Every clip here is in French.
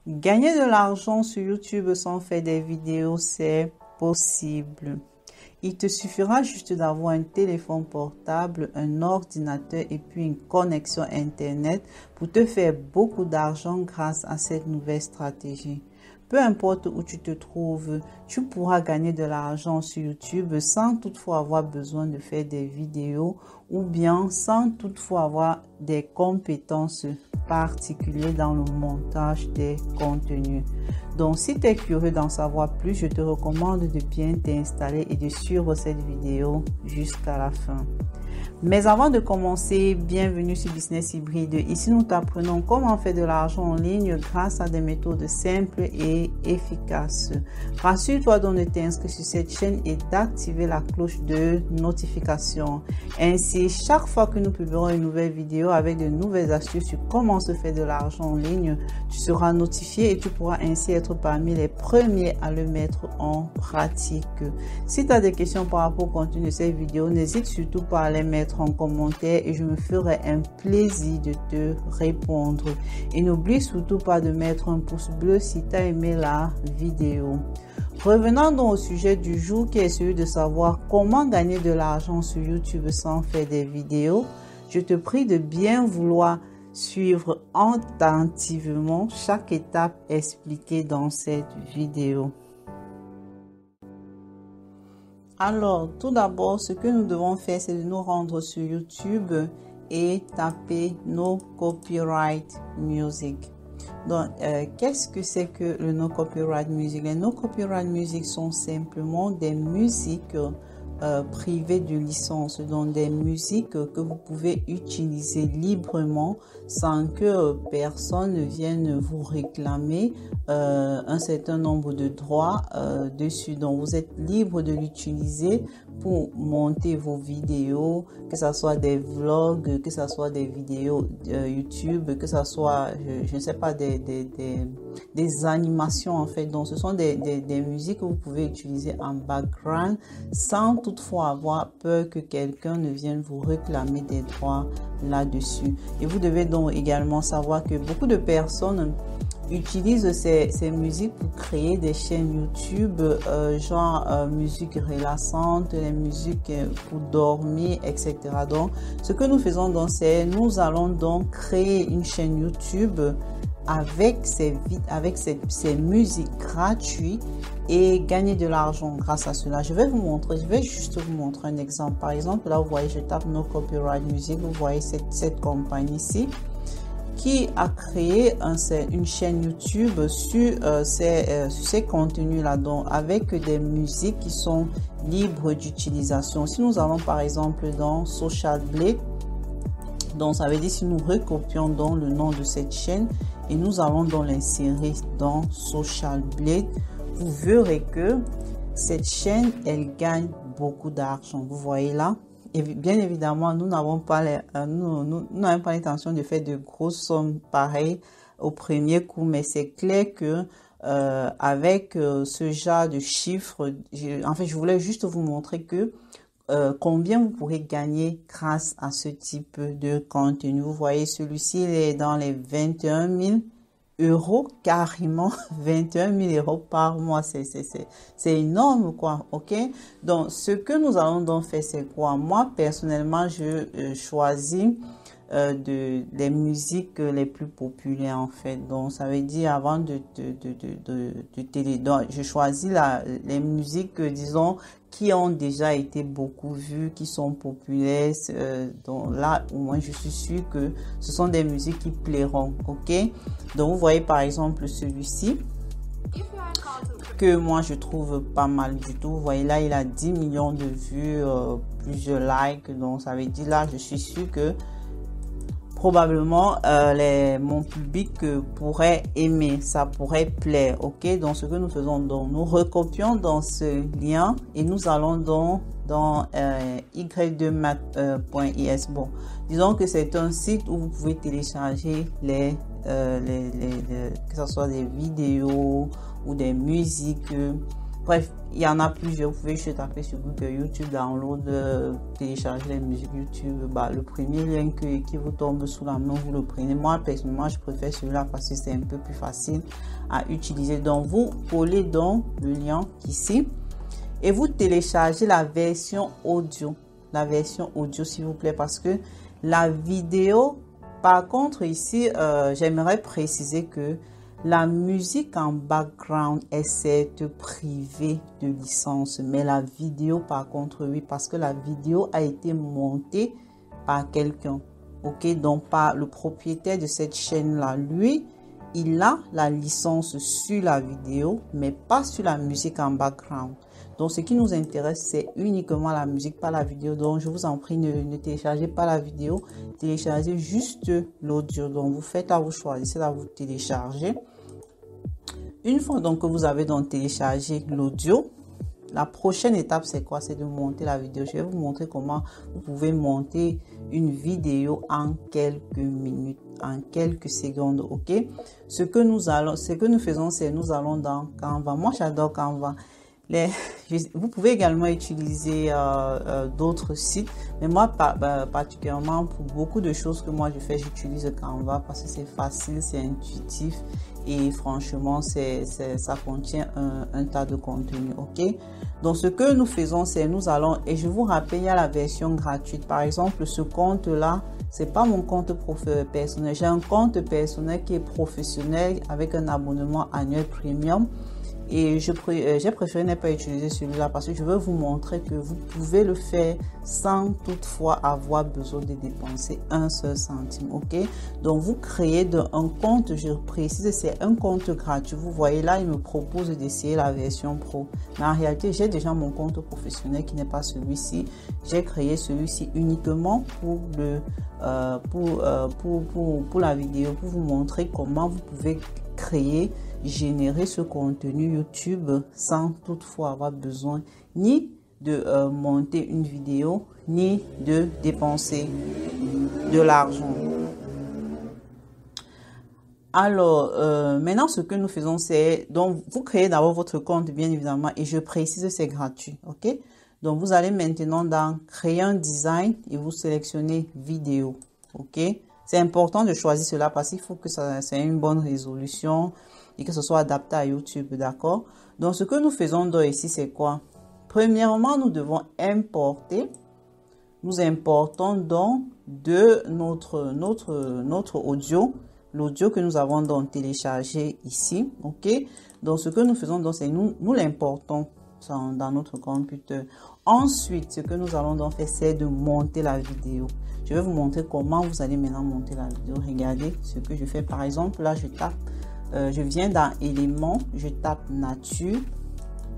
Gagner de l'argent sur YouTube sans faire des vidéos, c'est possible. Il te suffira juste d'avoir un téléphone portable, un ordinateur et puis une connexion Internet pour te faire beaucoup d'argent grâce à cette nouvelle stratégie. Peu importe où tu te trouves, tu pourras gagner de l'argent sur YouTube sans toutefois avoir besoin de faire des vidéos ou bien sans toutefois avoir des compétences particulières dans le montage des contenus. Donc, si tu es curieux d'en savoir plus, je te recommande de bien t'installer et de suivre cette vidéo jusqu'à la fin. Mais avant de commencer, bienvenue sur Business Hybride. Ici, nous t'apprenons comment faire de l'argent en ligne grâce à des méthodes simples et efficaces. Rassure-toi donc de t'inscrire sur cette chaîne et d'activer la cloche de notification. Ainsi, chaque fois que nous publierons une nouvelle vidéo avec de nouvelles astuces sur comment se faire de l'argent en ligne, tu seras notifié et tu pourras ainsi être parmi les premiers à le mettre en pratique. Si tu as des questions par rapport au contenu de cette vidéo, n'hésite surtout pas à les mettre en commentaire et je me ferai un plaisir de te répondre. Et n'oublie surtout pas de mettre un pouce bleu si tu as aimé la vidéo. Revenons donc au sujet du jour qui est celui de savoir comment gagner de l'argent sur YouTube sans faire des vidéos. Je te prie de bien vouloir suivre attentivement chaque étape expliquée dans cette vidéo. Alors, tout d'abord, ce que nous devons faire, c'est de nous rendre sur YouTube et taper No Copyright Music. Donc, qu'est-ce que c'est que le No Copyright Music? Les No Copyright Music sont simplement des musiques privées de licence, donc des musiques que vous pouvez utiliser librement sans que personne ne vienne vous réclamer un certain nombre de droits dessus. Donc vous êtes libre de l'utiliser pour monter vos vidéos, que ce soit des vlogs, que ce soit des vidéos YouTube, que ce soit, je ne sais pas, des animations en fait. Donc ce sont des musiques que vous pouvez utiliser en background sans toutefois avoir peur que quelqu'un ne vienne vous réclamer des droits là-dessus. Et vous devez donc également savoir que beaucoup de personnes utilisent ces musiques pour créer des chaînes YouTube, genre musique relaxante, les musiques pour dormir, etc. Donc, ce que nous faisons donc, c'est nous allons donc créer une chaîne YouTube avec ces musiques gratuites et gagner de l'argent grâce à cela. Je vais juste vous montrer un exemple. Par exemple, là, vous voyez, je tape No Copyright Music. Vous voyez cette compagnie ici qui a créé une chaîne YouTube sur ces contenus-là, donc avec des musiques qui sont libres d'utilisation. Si nous allons par exemple dans Social Blade, donc ça veut dire si nous recopions donc le nom de cette chaîne et nous allons donc l'insérer dans Social Blade, vous verrez que cette chaîne, elle gagne beaucoup d'argent. Vous voyez là. Et bien évidemment, nous n'avons pas l'intention de faire de grosses sommes pareilles au premier coup, mais c'est clair que avec ce genre de chiffres, je voulais juste vous montrer que combien vous pourrez gagner grâce à ce type de contenu. Vous voyez, celui-ci, il est dans les 21 000 euros, carrément 21 000 euros par mois. C'est énorme, quoi. Ok, donc ce que nous allons donc faire, c'est quoi? Moi personnellement, je choisis les musiques les plus populaires en fait. Donc ça veut dire avant de télé, donc je choisis les musiques disons qui ont déjà été beaucoup vues, qui sont populaires. Donc là au moins je suis sûre que ce sont des musiques qui plairont. Ok, donc vous voyez par exemple celui-ci que moi je trouve pas mal du tout. Vous voyez là, il a 10 millions de vues, plusieurs likes. Donc ça veut dire là je suis sûre que probablement mon public pourrait aimer, ça pourrait plaire. Ok, donc ce que nous faisons, donc nous recopions dans ce lien et nous allons dans y2mac.is. Bon, disons que c'est un site où vous pouvez télécharger que ce soit des vidéos ou des musiques Bref, il y en a plusieurs. Vous pouvez juste taper sur Google YouTube, download, télécharger les musiques YouTube. Le premier lien qui vous tombe sous la main, vous le prenez. Moi, personnellement, je préfère celui-là parce que c'est un peu plus facile à utiliser. Donc, vous collez donc le lien ici et vous téléchargez la version audio. La version audio, s'il vous plaît, parce que la vidéo, par contre, ici, j'aimerais préciser que la musique en background est certes privée de licence, mais la vidéo par contre oui, parce que la vidéo a été montée par quelqu'un, ok, donc par le propriétaire de cette chaîne là. Lui, il a la licence sur la vidéo, mais pas sur la musique en background. Donc ce qui nous intéresse, c'est uniquement la musique, pas la vidéo. Donc je vous en prie, ne téléchargez pas la vidéo, téléchargez juste l'audio. Donc vous faites là, vous choisissez là, vous téléchargez. Une fois donc que vous avez donc téléchargé l'audio, la prochaine étape c'est quoi? C'est de monter la vidéo. Je vais vous montrer comment vous pouvez monter une vidéo en quelques minutes, en quelques secondes, ok? Ce que nous faisons, c'est nous allons dans Canva. Moi j'adore Canva. Vous pouvez également utiliser d'autres sites, mais moi particulièrement pour beaucoup de choses que moi je fais, j'utilise Canva parce que c'est facile, c'est intuitif et franchement ça contient un tas de contenu, ok? Donc ce que nous faisons, c'est nous allons, et je vous rappelle, il y a la version gratuite. Par exemple, ce compte là, c'est pas mon compte personnel, j'ai un compte personnel qui est professionnel avec un abonnement annuel premium. Et j'ai préféré ne pas utiliser celui-là parce que je veux vous montrer que vous pouvez le faire sans toutefois avoir besoin de dépenser un seul centime, ok? Donc vous créez un compte, je précise, c'est un compte gratuit. Vous voyez là, il me propose d'essayer la version pro. Mais en réalité, j'ai déjà mon compte professionnel qui n'est pas celui-ci. J'ai créé celui-ci uniquement pour la vidéo, pour vous montrer comment vous pouvez générer ce contenu YouTube sans toutefois avoir besoin ni de monter une vidéo ni de dépenser de l'argent. Alors maintenant ce que nous faisons, c'est donc vous créez d'abord votre compte bien évidemment, et je précise c'est gratuit, ok? Donc vous allez maintenant dans créer un design et vous sélectionnez vidéo, ok? C'est important de choisir cela parce qu'il faut que ça ait une bonne résolution et que ce soit adapté à YouTube, d'accord? Donc, ce que nous faisons donc ici, c'est quoi? Premièrement, nous devons importer. Nous importons donc de notre audio, l'audio que nous avons donc téléchargé ici, ok? Donc, ce que nous faisons donc, c'est nous l'importons dans notre computer. Ensuite, ce que nous allons donc faire, c'est de monter la vidéo. Je vais vous montrer comment vous allez maintenant monter la vidéo. Regardez ce que je fais. Par exemple, là, je tape, je viens dans éléments, je tape nature.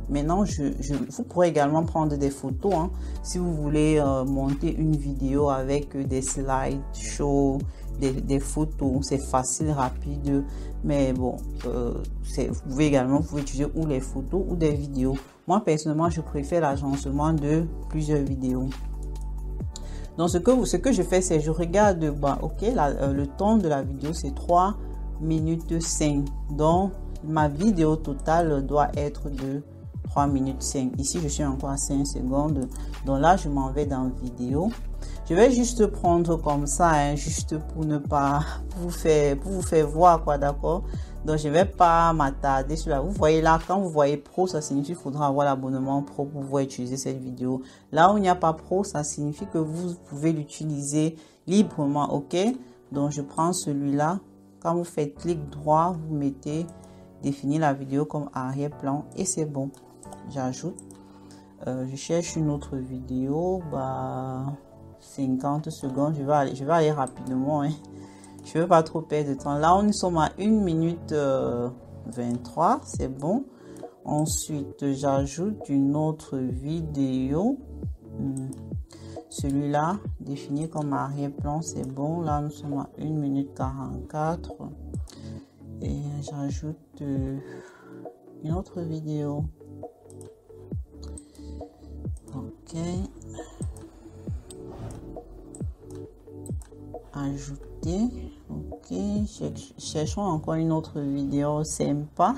Maintenant, vous pourrez également prendre des photos. Hein, si vous voulez monter une vidéo avec des slides show, des photos, c'est facile, rapide. Mais bon, vous pouvez utiliser ou les photos ou des vidéos. Moi, personnellement, je préfère l'agencement de plusieurs vidéos. Donc, ce que je fais, c'est je regarde, ok, le temps de la vidéo, c'est 3 minutes 5. Donc, ma vidéo totale doit être de 3 minutes 5. Ici, je suis encore à 5 secondes. Donc là, je m'en vais dans vidéo. Je vais juste prendre comme ça, hein, juste pour ne pas pour vous faire voir, quoi, d'accord? Donc, je ne vais pas m'attarder sur là. Vous voyez là, quand vous voyez pro, ça signifie qu'il faudra avoir l'abonnement pro pour pouvoir utiliser cette vidéo. Là où il n'y a pas pro, ça signifie que vous pouvez l'utiliser librement, ok? Donc, je prends celui-là. Quand vous faites clic droit, vous mettez définir la vidéo comme arrière-plan et c'est bon. J'ajoute. Je cherche une autre vidéo. 50 secondes. Je vais aller rapidement. Hein. Je ne veux pas trop perdre de temps. Là, nous sommes à 1 minute 23. C'est bon. Ensuite, j'ajoute une autre vidéo. Celui-là, défini comme arrière-plan, c'est bon. Là, nous sommes à 1 minute 44. Et j'ajoute une autre vidéo. Ok. Ajouter. Ok. Cherchons encore une autre vidéo sympa.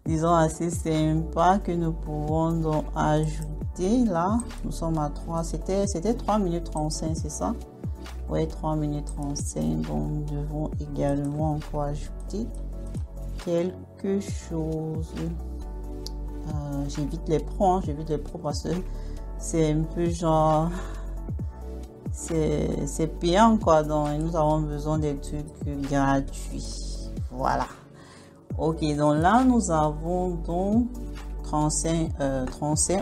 disons, assez sympa que nous pouvons donc ajouter. Là, nous sommes à 3. C'était 3 minutes 35, c'est ça? Oui, 3 minutes 35. Donc, nous devons également encore ajouter quelque chose. J'évite les pros, hein, j'évite les pros parce que c'est un peu genre, c'est payant quoi, donc nous avons besoin des trucs gratuits. Voilà. Ok, donc là nous avons donc 35,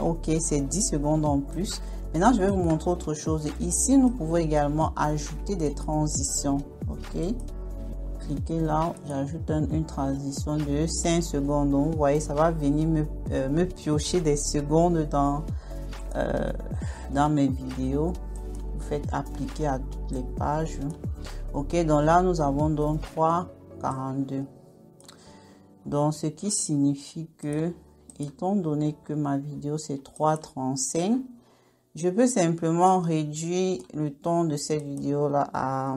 ok, c'est 10 secondes en plus. Maintenant je vais vous montrer autre chose. Ici nous pouvons également ajouter des transitions. Ok, cliquez là, j'ajoute une transition de 5 secondes. Donc vous voyez, ça va venir me piocher des secondes dans mes vidéos. Vous faites appliquer à toutes les pages. Ok, donc là nous avons donc 3,42. Donc ce qui signifie que, étant donné que ma vidéo c'est 3,35, je peux simplement réduire le temps de cette vidéo là à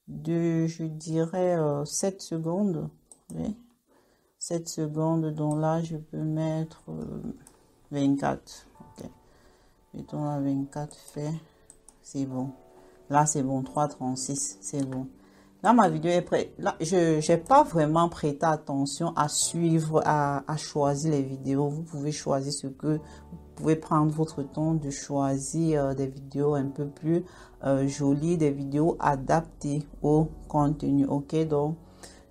je dirais 7 secondes. Oui. 7 secondes, donc là je peux mettre 24. Ok, mettons là 24 fait, c'est bon. Là c'est bon, 3,36, c'est bon. Là ma vidéo est prête. Là je n'ai pas vraiment prêté attention à suivre, à choisir les vidéos. Vous pouvez choisir ce que vous pouvez prendre votre temps de choisir des vidéos un peu plus jolies, des vidéos adaptées au contenu. Ok, donc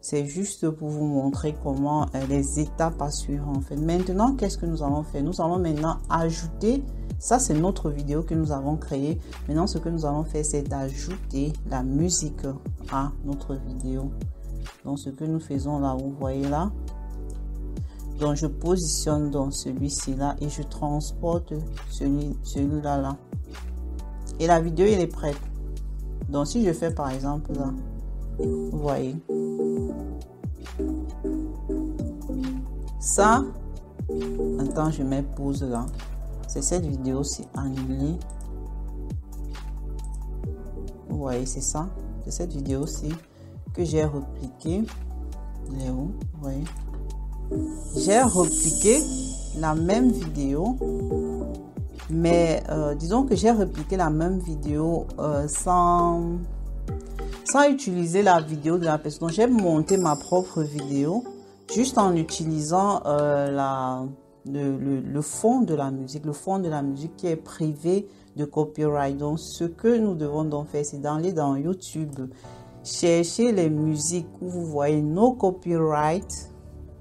c'est juste pour vous montrer comment les étapes à suivre en fait. Maintenant, qu'est-ce que nous allons faire? Nous allons maintenant ajouter, ça c'est notre vidéo que nous avons créée. Maintenant, ce que nous allons faire, c'est d'ajouter la musique à notre vidéo. Donc, ce que nous faisons là, vous voyez là. Donc, je positionne dans celui-ci là et je transporte celui-là là. Et la vidéo, elle est prête. Donc, si je fais par exemple là, vous voyez. Ça, attends, je mets pause là. C'est cette vidéo-ci annulée. Vous voyez, c'est ça. C'est cette vidéo-ci que j'ai repliqué. Il est où? Vous voyez. J'ai repliqué la même vidéo. Mais disons que j'ai repliqué la même vidéo sans utiliser la vidéo de la personne. J'ai monté ma propre vidéo juste en utilisant le fond de la musique. Le fond de la musique qui est privé de copyright. Donc, ce que nous devons donc faire, c'est d'aller dans YouTube, chercher les musiques où vous voyez nos copyrights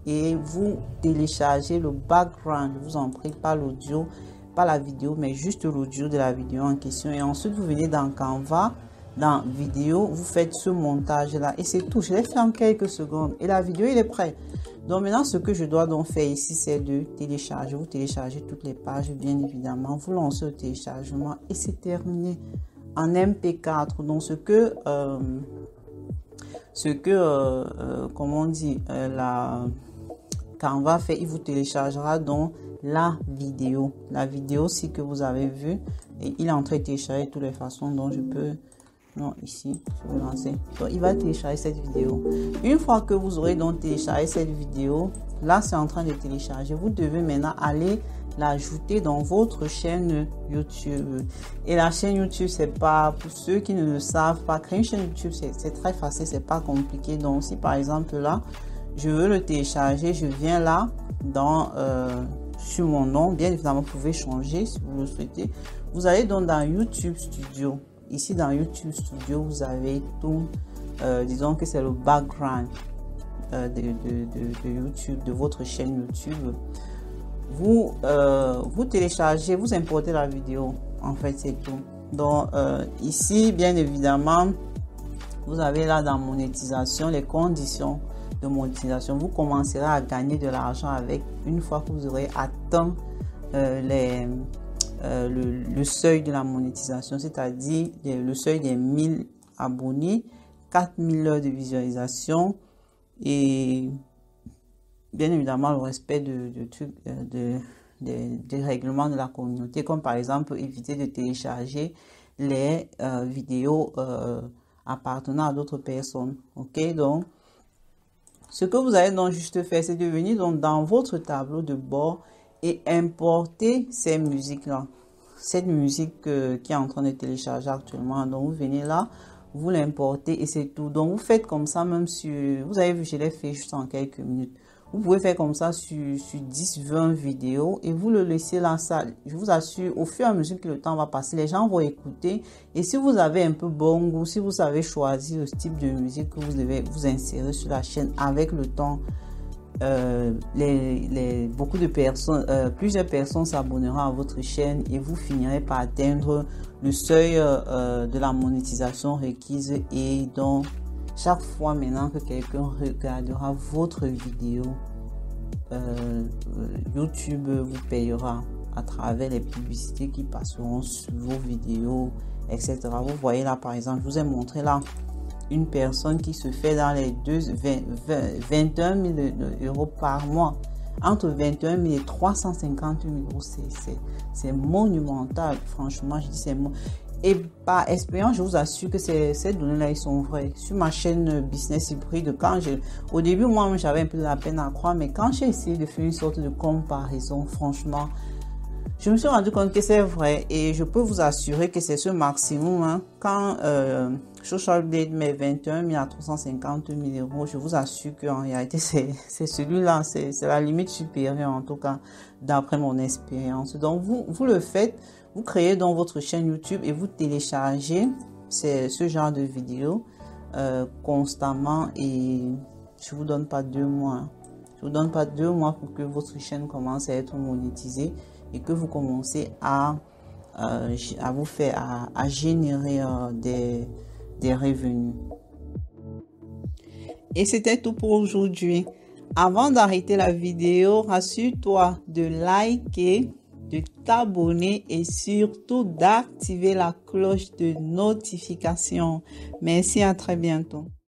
et vous téléchargez le background. Je vous en prie, pas l'audio, pas la vidéo, mais juste l'audio de la vidéo en question. Et ensuite, vous venez dans Canva, dans vidéo, vous faites ce montage là et c'est tout. Je l'ai fait en quelques secondes et la vidéo il est prêt. Donc maintenant ce que je dois donc faire ici, c'est de télécharger. Vous téléchargez toutes les pages bien évidemment, vous lancez le téléchargement et c'est terminé en MP4. Donc ce que comment on dit, la Canva fait, il vous téléchargera donc la vidéo aussi que vous avez vue et il est en train de télécharger de toutes les façons. Donc je peux, non, ici, je vais lancer. Donc, il va télécharger cette vidéo. Une fois que vous aurez donc téléchargé cette vidéo, là, c'est en train de télécharger. Vous devez maintenant aller l'ajouter dans votre chaîne YouTube. Et la chaîne YouTube, c'est pas, pour ceux qui ne le savent pas, créer une chaîne YouTube, c'est très facile, c'est pas compliqué. Donc, si par exemple, là, je veux le télécharger, je viens là, dans, sur mon nom. Bien évidemment, vous pouvez changer si vous le souhaitez. Vous allez donc dans YouTube Studio. Ici dans YouTube Studio, vous avez tout, disons que c'est le background de YouTube, de votre chaîne YouTube. Vous téléchargez, vous importez la vidéo, en fait c'est tout. Donc ici, bien évidemment, vous avez là dans monétisation, les conditions de monétisation. Vous commencerez à gagner de l'argent avec une fois que vous aurez atteint le seuil de la monétisation, c'est-à-dire le seuil des 1000 abonnés, 4000 heures de visualisation et bien évidemment le respect des règlements de la communauté, comme par exemple éviter de télécharger les vidéos appartenant à d'autres personnes. Ok, donc Ce que vous allez donc juste faire, c'est de venir donc dans votre tableau de bord et importer ces musiques-là. Cette musique qui est en train de télécharger actuellement. Donc, vous venez là, vous l'importez et c'est tout. Donc, vous faites comme ça même sur... Vous avez vu, je l'ai fait juste en quelques minutes. Vous pouvez faire comme ça sur 10-20 vidéos et vous le laissez là. Ça, je vous assure, au fur et à mesure que le temps va passer, les gens vont écouter. Et si vous avez un peu bon goût, si vous savez choisir le type de musique que vous devez vous insérer sur la chaîne, avec le temps, beaucoup de personnes, plusieurs personnes s'abonneront à votre chaîne et vous finirez par atteindre le seuil de la monétisation requise. Et donc, chaque fois maintenant que quelqu'un regardera votre vidéo, YouTube vous payera à travers les publicités qui passeront sur vos vidéos, etc. Vous voyez là, par exemple, je vous ai montré là une personne qui se fait dans les 21 000 euros par mois. Entre 21 000 et 350 000 euros, c'est monumental. Franchement, je dis c'est monumental. Et par expérience, je vous assure que ces données-là, ils sont vraies. Sur ma chaîne Business Hybride, au début, moi, j'avais un peu de la peine à croire, mais quand j'ai essayé de faire une sorte de comparaison, franchement, je me suis rendu compte que c'est vrai. Et je peux vous assurer que c'est ce maximum. Hein. Quand Social Blade met 21 000 à 350 000 euros, je vous assure qu'en réalité, c'est celui-là. C'est la limite supérieure, en tout cas, d'après mon expérience. Donc, vous le faites. Vous créez donc votre chaîne YouTube et vous téléchargez ce genre de vidéos constamment. Et je vous donne pas 2 mois. Hein. Je vous donne pas 2 mois pour que votre chaîne commence à être monétisée et que vous commencez à générer des revenus. Et c'était tout pour aujourd'hui. Avant d'arrêter la vidéo, rassure-toi de liker, de t'abonner et surtout d'activer la cloche de notification. Merci, à très bientôt.